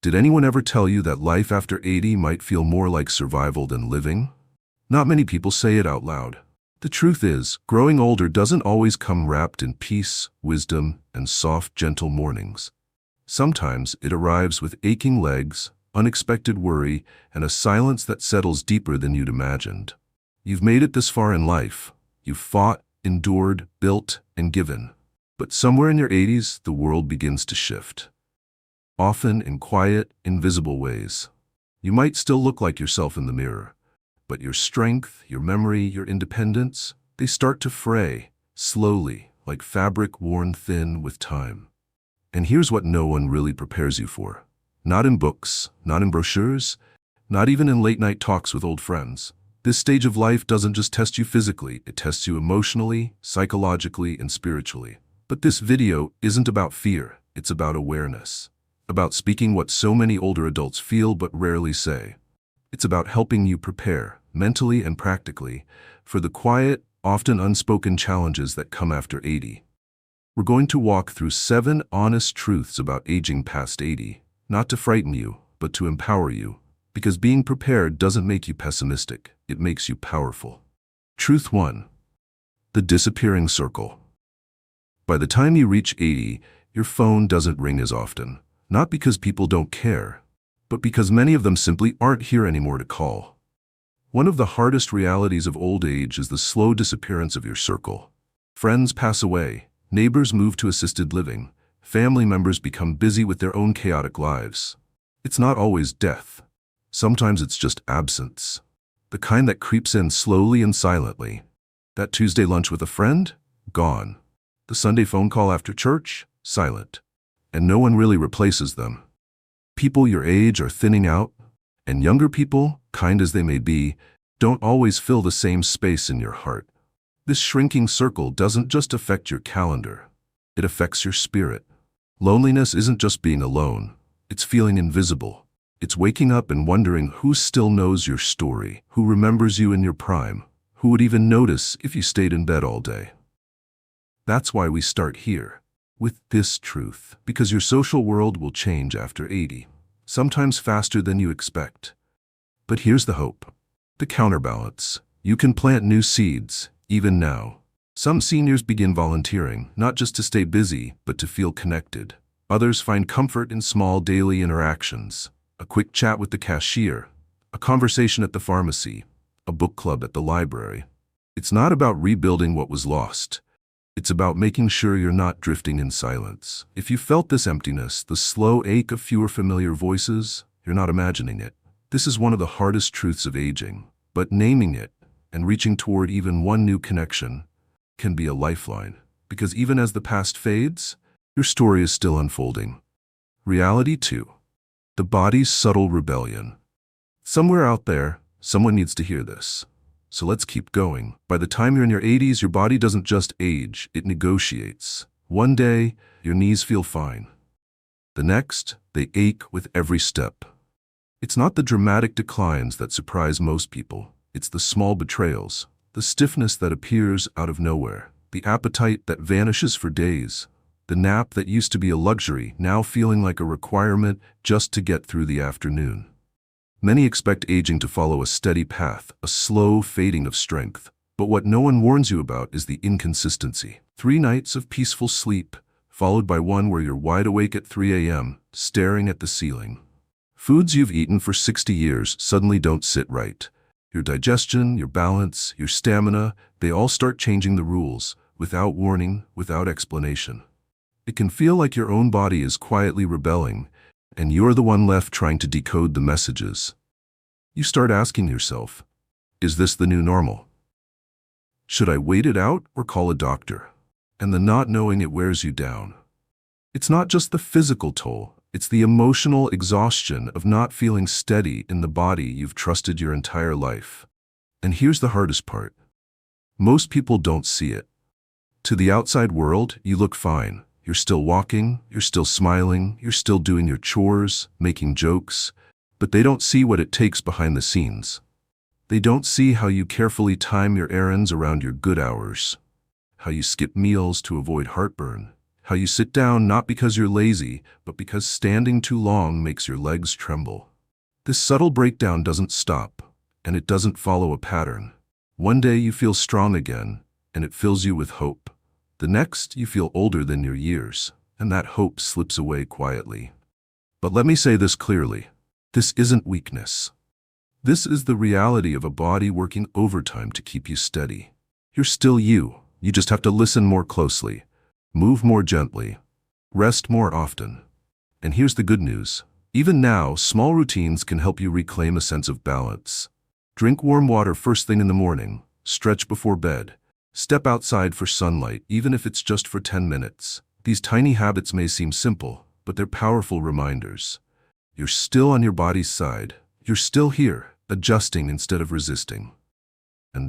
Did anyone ever tell you that life after 80 might feel more like survival than living? Not many people say it out loud. The truth is, growing older doesn't always come wrapped in peace, wisdom, and soft, gentle mornings. Sometimes it arrives with aching legs, unexpected worry, and a silence that settles deeper than you'd imagined. You've made it this far in life. You've fought, endured, built, and given. But somewhere in your 80s, the world begins to shift. Often in quiet, invisible ways. You might still look like yourself in the mirror, but your strength, your memory, your independence, they start to fray, slowly, like fabric worn thin with time. And here's what no one really prepares you for. Not in books, not in brochures, not even in late-night talks with old friends. This stage of life doesn't just test you physically, it tests you emotionally, psychologically, and spiritually. But this video isn't about fear, it's about awareness. About speaking what so many older adults feel but rarely say. It's about helping you prepare, mentally and practically, for the quiet, often unspoken challenges that come after 80. We're going to walk through 7 honest truths about aging past 80, not to frighten you, but to empower you. Because being prepared doesn't make you pessimistic, it makes you powerful. Truth 1. The disappearing circle. By the time you reach 80, your phone doesn't ring as often. Not because people don't care, but because many of them simply aren't here anymore to call. One of the hardest realities of old age is the slow disappearance of your circle. Friends pass away, neighbors move to assisted living, family members become busy with their own chaotic lives. It's not always death. Sometimes it's just absence. The kind that creeps in slowly and silently. That Tuesday lunch with a friend? Gone. The Sunday phone call after church? Silent. And no one really replaces them. People your age are thinning out, and younger people, kind as they may be, don't always fill the same space in your heart. This shrinking circle doesn't just affect your calendar, it affects your spirit. Loneliness isn't just being alone, it's feeling invisible. It's waking up and wondering who still knows your story, who remembers you in your prime, who would even notice if you stayed in bed all day. That's why we start here. With this truth, because your social world will change after 80, sometimes faster than you expect. But here's the hope. The counterbalance. You can plant new seeds, even now. Some seniors begin volunteering, not just to stay busy, but to feel connected. Others find comfort in small daily interactions. A quick chat with the cashier, a conversation at the pharmacy, a book club at the library. It's not about rebuilding what was lost. It's about making sure you're not drifting in silence. If you felt this emptiness, the slow ache of fewer familiar voices, you're not imagining it. This is one of the hardest truths of aging, but naming it and reaching toward even one new connection can be a lifeline. Because even as the past fades, your story is still unfolding. Reality 2. The body's subtle rebellion. Somewhere out there, someone needs to hear this. So let's keep going. By the time you're in your 80s, your body doesn't just age, it negotiates. One day, your knees feel fine. The next, they ache with every step. It's not the dramatic declines that surprise most people. It's the small betrayals, the stiffness that appears out of nowhere, the appetite that vanishes for days, the nap that used to be a luxury, now feeling like a requirement just to get through the afternoon. Many expect aging to follow a steady path, a slow fading of strength. But what no one warns you about is the inconsistency. 3 nights of peaceful sleep, followed by one where you're wide awake at 3 a.m., staring at the ceiling. Foods you've eaten for 60 years suddenly don't sit right. Your digestion, your balance, your stamina, they all start changing the rules, without warning, without explanation. It can feel like your own body is quietly rebelling, and you're the one left trying to decode the messages. You start asking yourself, is this the new normal? Should I wait it out or call a doctor? And the not knowing, it wears you down. It's not just the physical toll, it's the emotional exhaustion of not feeling steady in the body you've trusted your entire life. And here's the hardest part. Most people don't see it. To the outside world, you look fine. You're still walking, you're still smiling, you're still doing your chores, making jokes, but they don't see what it takes behind the scenes. They don't see how you carefully time your errands around your good hours, how you skip meals to avoid heartburn, How you sit down not because you're lazy, but because standing too long makes your legs tremble. This subtle breakdown doesn't stop, and it doesn't follow a pattern. One day you feel strong again, and it fills you with hope. The next, you feel older than your years, and that hope slips away quietly. But let me say this clearly. This isn't weakness. This is the reality of a body working overtime to keep you steady. You're still you. You just have to listen more closely, move more gently, rest more often. And here's the good news. Even now, small routines can help you reclaim a sense of balance. Drink warm water first thing in the morning, stretch before bed, step outside for sunlight, even if it's just for 10 minutes. These tiny habits may seem simple, but they're powerful reminders. You're still on your body's side. You're still here, adjusting instead of resisting. And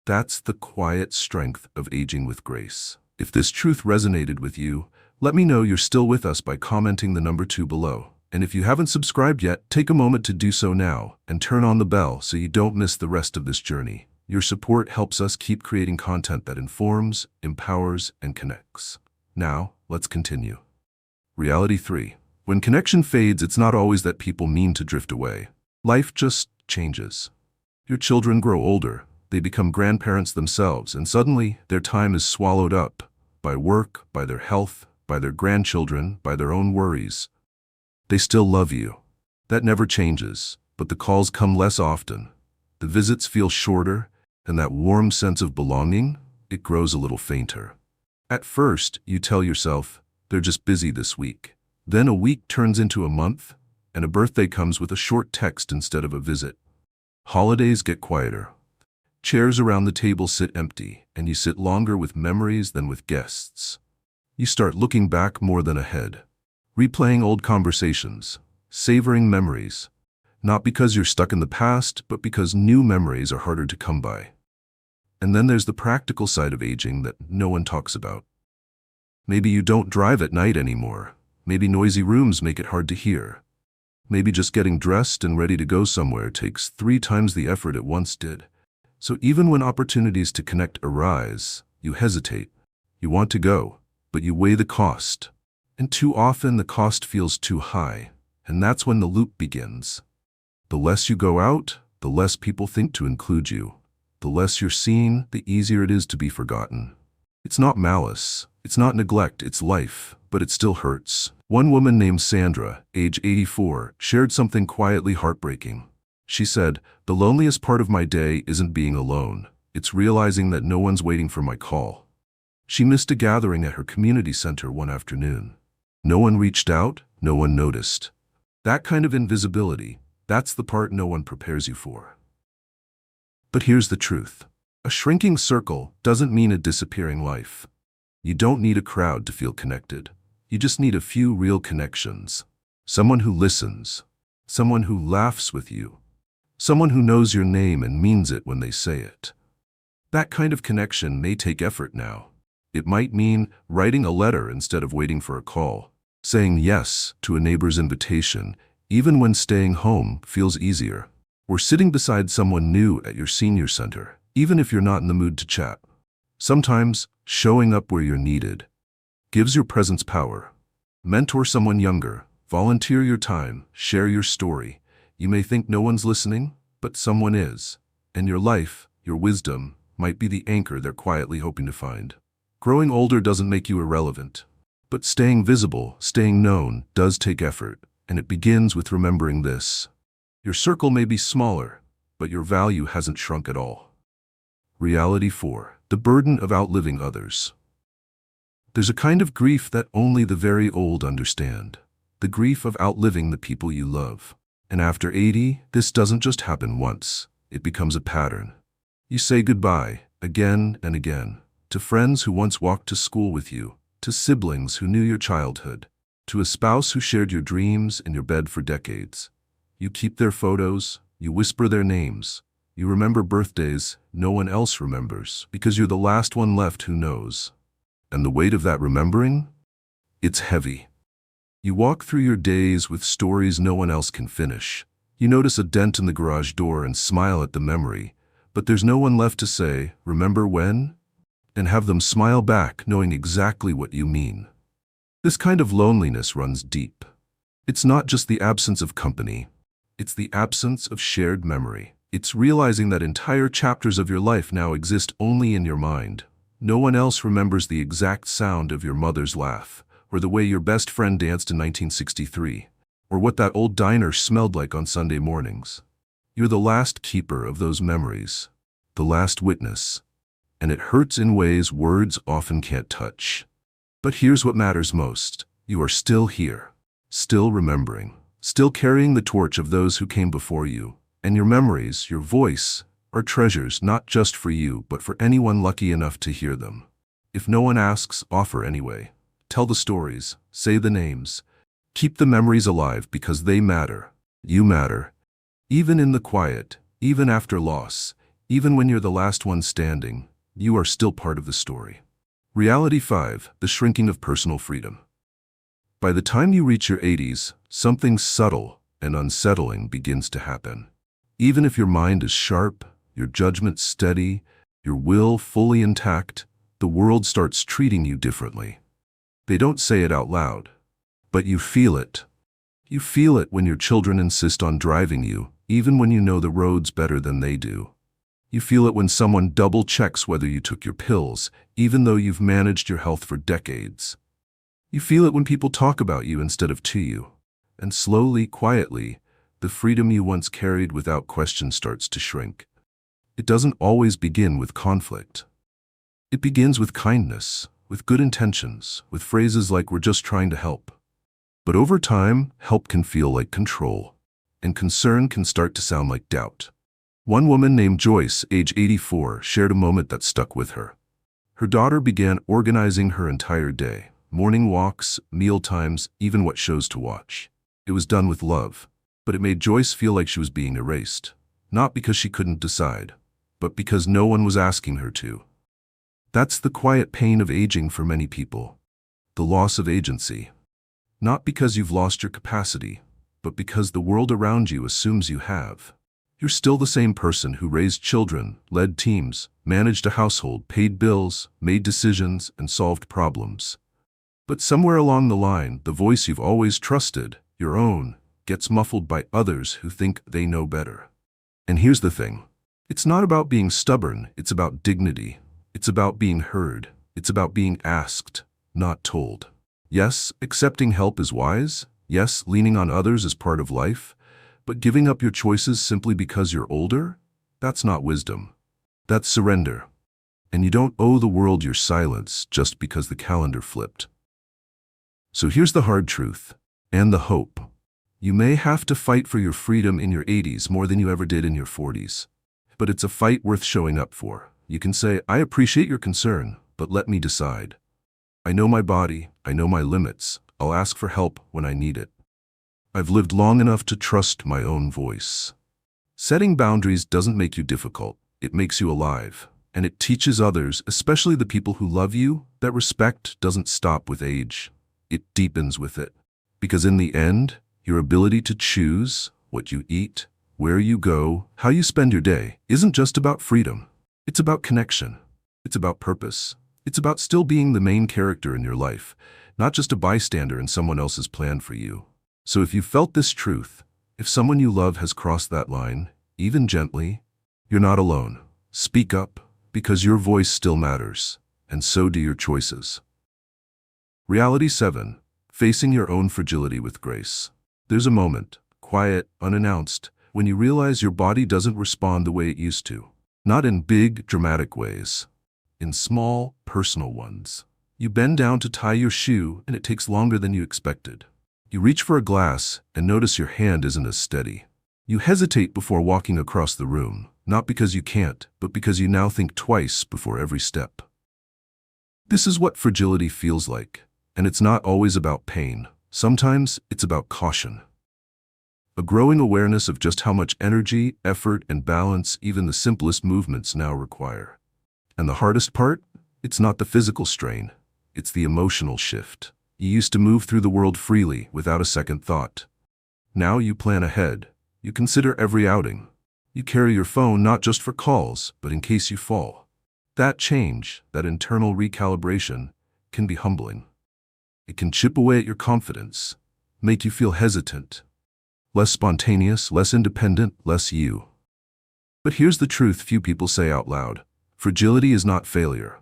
that's the quiet strength of aging with grace. If this truth resonated with you, let me know you're still with us by commenting the number 2 below. And if you haven't subscribed yet, take a moment to do so now and turn on the bell so you don't miss the rest of this journey. Your support helps us keep creating content that informs, empowers, and connects. Now, let's continue. Reality 3. When connection fades, it's not always that people mean to drift away. Life just changes. Your children grow older, they become grandparents themselves, and suddenly their time is swallowed up by work, by their health, by their grandchildren, by their own worries. They still love you. That never changes, but the calls come less often. The visits feel shorter, and that warm sense of belonging, it grows a little fainter. At first, you tell yourself, they're just busy this week. Then a week turns into a month, and a birthday comes with a short text instead of a visit. Holidays get quieter. Chairs around the table sit empty, and you sit longer with memories than with guests. You start looking back more than ahead, replaying old conversations, savoring memories, not because you're stuck in the past, but because new memories are harder to come by. And then there's the practical side of aging that no one talks about. Maybe you don't drive at night anymore. Maybe noisy rooms make it hard to hear. Maybe just getting dressed and ready to go somewhere takes 3 times the effort it once did. So even when opportunities to connect arise, you hesitate. You want to go, but you weigh the cost. And too often the cost feels too high, and that's when the loop begins. The less you go out, the less people think to include you. The less you're seen, the easier it is to be forgotten. It's not malice, it's not neglect, it's life, but it still hurts. One woman named Sandra, age 84, shared something quietly heartbreaking. She said, "The loneliest part of my day isn't being alone. It's realizing that no one's waiting for my call." She missed a gathering at her community center one afternoon. No one reached out, no one noticed. That kind of invisibility, that's the part no one prepares you for. But here's the truth. A shrinking circle doesn't mean a disappearing life. You don't need a crowd to feel connected. You just need a few real connections. Someone who listens. Someone who laughs with you. Someone who knows your name and means it when they say it. That kind of connection may take effort now. It might mean writing a letter instead of waiting for a call, saying yes to a neighbor's invitation, even when staying home feels easier, or sitting beside someone new at your senior center, even if you're not in the mood to chat. Sometimes, showing up where you're needed gives your presence power. Mentor someone younger, volunteer your time, share your story. You may think no one's listening, but someone is. And your life, your wisdom, might be the anchor they're quietly hoping to find. Growing older doesn't make you irrelevant. But staying visible, staying known, does take effort, and it begins with remembering this. Your circle may be smaller, but your value hasn't shrunk at all. Reality 4. The burden of outliving others. There's a kind of grief that only the very old understand. The grief of outliving the people you love. And after 80, this doesn't just happen once. It becomes a pattern. You say goodbye, again and again, to friends who once walked to school with you, to siblings who knew your childhood, to a spouse who shared your dreams in your bed for decades. You keep their photos, you whisper their names, you remember birthdays no one else remembers, because you're the last one left who knows. And the weight of that remembering? It's heavy. You walk through your days with stories no one else can finish. You notice a dent in the garage door and smile at the memory, but there's no one left to say, "Remember when?" and have them smile back knowing exactly what you mean. This kind of loneliness runs deep. It's not just the absence of company. It's the absence of shared memory. It's realizing that entire chapters of your life now exist only in your mind. No one else remembers the exact sound of your mother's laugh, or the way your best friend danced in 1963, or what that old diner smelled like on Sunday mornings. You're the last keeper of those memories, the last witness, and it hurts in ways words often can't touch. But here's what matters most. You are still here, still remembering, still carrying the torch of those who came before you, and your memories, your voice, are treasures not just for you but for anyone lucky enough to hear them. If no one asks, offer anyway. Tell the stories, say the names. Keep the memories alive because they matter. You matter. Even in the quiet, even after loss, even when you're the last one standing, you are still part of the story. Reality 5, the shrinking of personal freedom. By the time you reach your 80s, something subtle and unsettling begins to happen. Even if your mind is sharp, your judgment steady, your will fully intact, the world starts treating you differently. They don't say it out loud, but you feel it. You feel it when your children insist on driving you, even when you know the roads better than they do. You feel it when someone double-checks whether you took your pills, even though you've managed your health for decades. You feel it when people talk about you instead of to you. And slowly, quietly, the freedom you once carried without question starts to shrink. It doesn't always begin with conflict. It begins with kindness, with good intentions, with phrases like "we're just trying to help." But over time, help can feel like control, and concern can start to sound like doubt. One woman named Joyce, age 84, shared a moment that stuck with her. Her daughter began organizing her entire day, morning walks, meal times, even what shows to watch. It was done with love, but it made Joyce feel like she was being erased, not because she couldn't decide, but because no one was asking her to. That's the quiet pain of aging for many people. The loss of agency. Not because you've lost your capacity, but because the world around you assumes you have. You're still the same person who raised children, led teams, managed a household, paid bills, made decisions, and solved problems. But somewhere along the line, the voice you've always trusted, your own, gets muffled by others who think they know better. And here's the thing. It's not about being stubborn, it's about dignity. It's about being heard. It's about being asked, not told. Yes, accepting help is wise. Yes, leaning on others is part of life. But giving up your choices simply because you're older? That's not wisdom. That's surrender. And you don't owe the world your silence just because the calendar flipped. So here's the hard truth, and the hope. You may have to fight for your freedom in your 80s more than you ever did in your 40s. But it's a fight worth showing up for. You can say, "I appreciate your concern, but let me decide. I know my body, I know my limits. I'll ask for help when I need it. I've lived long enough to trust my own voice." Setting boundaries doesn't make you difficult. It makes you alive. And it teaches others, especially the people who love you, that respect doesn't stop with age. It deepens with it. Because in the end, your ability to choose what you eat, where you go, how you spend your day, isn't just about freedom. It's about connection. It's about purpose. It's about still being the main character in your life, not just a bystander in someone else's plan for you. So if you felt this truth, if someone you love has crossed that line, even gently, you're not alone. Speak up, because your voice still matters, and so do your choices. Reality 7. Facing your own fragility with grace. There's a moment, quiet, unannounced, when you realize your body doesn't respond the way it used to. Not in big, dramatic ways. In small, personal ones. You bend down to tie your shoe, and it takes longer than you expected. You reach for a glass and notice your hand isn't as steady. You hesitate before walking across the room, not because you can't, but because you now think twice before every step. This is what fragility feels like, and it's not always about pain. Sometimes it's about caution. A growing awareness of just how much energy, effort, and balance even the simplest movements now require. And the hardest part? It's not the physical strain, it's the emotional shift. You used to move through the world freely, without a second thought. Now you plan ahead. You consider every outing. You carry your phone not just for calls, but in case you fall. That change, that internal recalibration, can be humbling. It can chip away at your confidence, make you feel hesitant, less spontaneous, less independent, less you. But here's the truth few people say out loud. Fragility is not failure.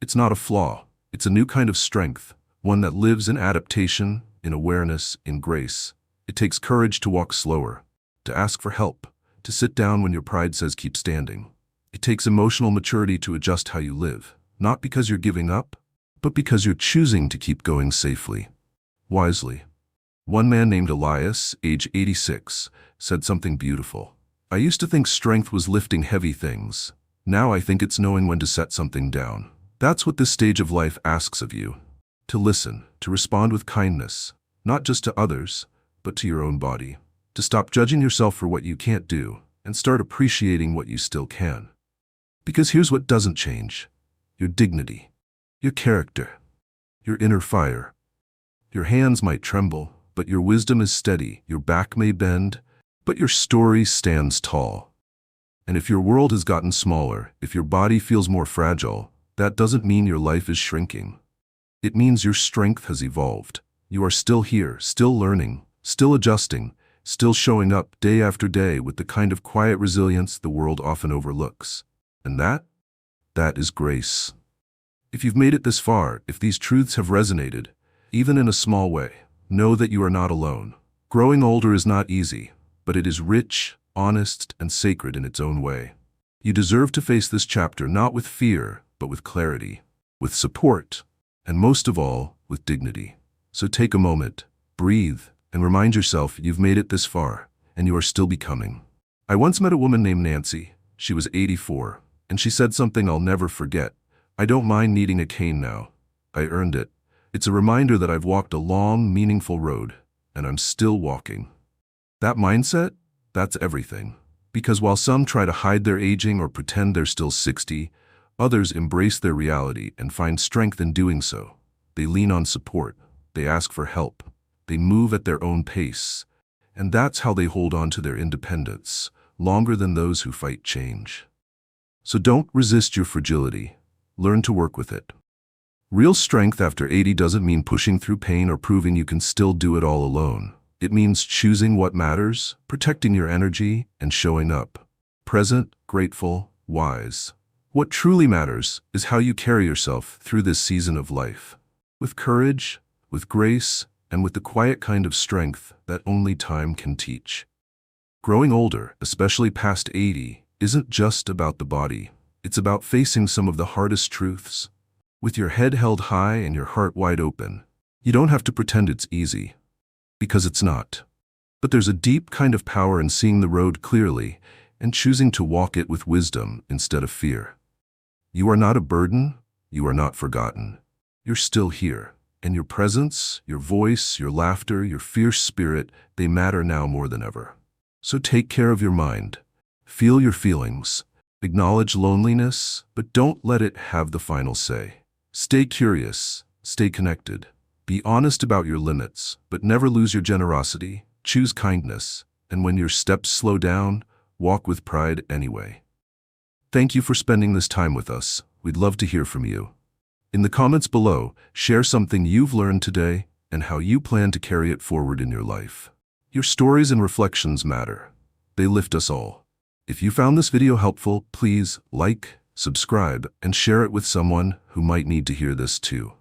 It's not a flaw. It's a new kind of strength, one that lives in adaptation, in awareness, in grace. It takes courage to walk slower, to ask for help, to sit down when your pride says keep standing. It takes emotional maturity to adjust how you live, not because you're giving up, but because you're choosing to keep going safely, wisely. One man named Elias, age 86, said something beautiful. I used to think strength was lifting heavy things. Now I think it's knowing when to set something down. That's what this stage of life asks of you. To listen, to respond with kindness, not just to others, but to your own body. To stop judging yourself for what you can't do, and start appreciating what you still can. Because here's what doesn't change. Your dignity, your character, your inner fire. Your hands might tremble, but your wisdom is steady. Your back may bend, but your story stands tall. And if your world has gotten smaller, if your body feels more fragile, that doesn't mean your life is shrinking. It means your strength has evolved. You are still here, still learning, still adjusting, still showing up day after day with the kind of quiet resilience the world often overlooks. And that is grace. If you've made it this far, if these truths have resonated, even in a small way, know that you are not alone. Growing older is not easy, but it is rich, honest, and sacred in its own way. You deserve to face this chapter not with fear, but with clarity, with support, and most of all, with dignity. So take a moment, breathe, and remind yourself you've made it this far, and you are still becoming. I once met a woman named Nancy. She was 84, and she said something I'll never forget. I don't mind needing a cane now. I earned it. It's a reminder that I've walked a long, meaningful road, and I'm still walking. That mindset, that's everything. Because while some try to hide their aging or pretend they're still 60, others embrace their reality and find strength in doing so. They lean on support. They ask for help. They move at their own pace. And that's how they hold on to their independence, longer than those who fight change. So don't resist your fragility. Learn to work with it. Real strength after 80 doesn't mean pushing through pain or proving you can still do it all alone. It means choosing what matters, protecting your energy, and showing up. Present, grateful, wise. What truly matters is how you carry yourself through this season of life. With courage, with grace, and with the quiet kind of strength that only time can teach. Growing older, especially past 80, isn't just about the body. It's about facing some of the hardest truths. With your head held high and your heart wide open. You don't have to pretend it's easy. Because it's not. But there's a deep kind of power in seeing the road clearly and choosing to walk it with wisdom instead of fear. You are not a burden. You are not forgotten. You're still here. And your presence, your voice, your laughter, your fierce spirit, they matter now more than ever. So take care of your mind. Feel your feelings. Acknowledge loneliness, but don't let it have the final say. Stay curious. Stay connected. Be honest about your limits, but never lose your generosity. Choose kindness. And when your steps slow down, walk with pride anyway. Thank you for spending this time with us. We'd love to hear from you. In the comments below, share something you've learned today and how you plan to carry it forward in your life. Your stories and reflections matter. They lift us all. If you found this video helpful, please like, subscribe, and share it with someone who might need to hear this too.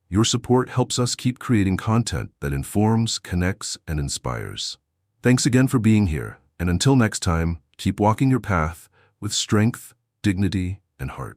Your support helps us keep creating content that informs, connects, and inspires. Thanks again for being here, and until next time, keep walking your path with strength, dignity, and heart.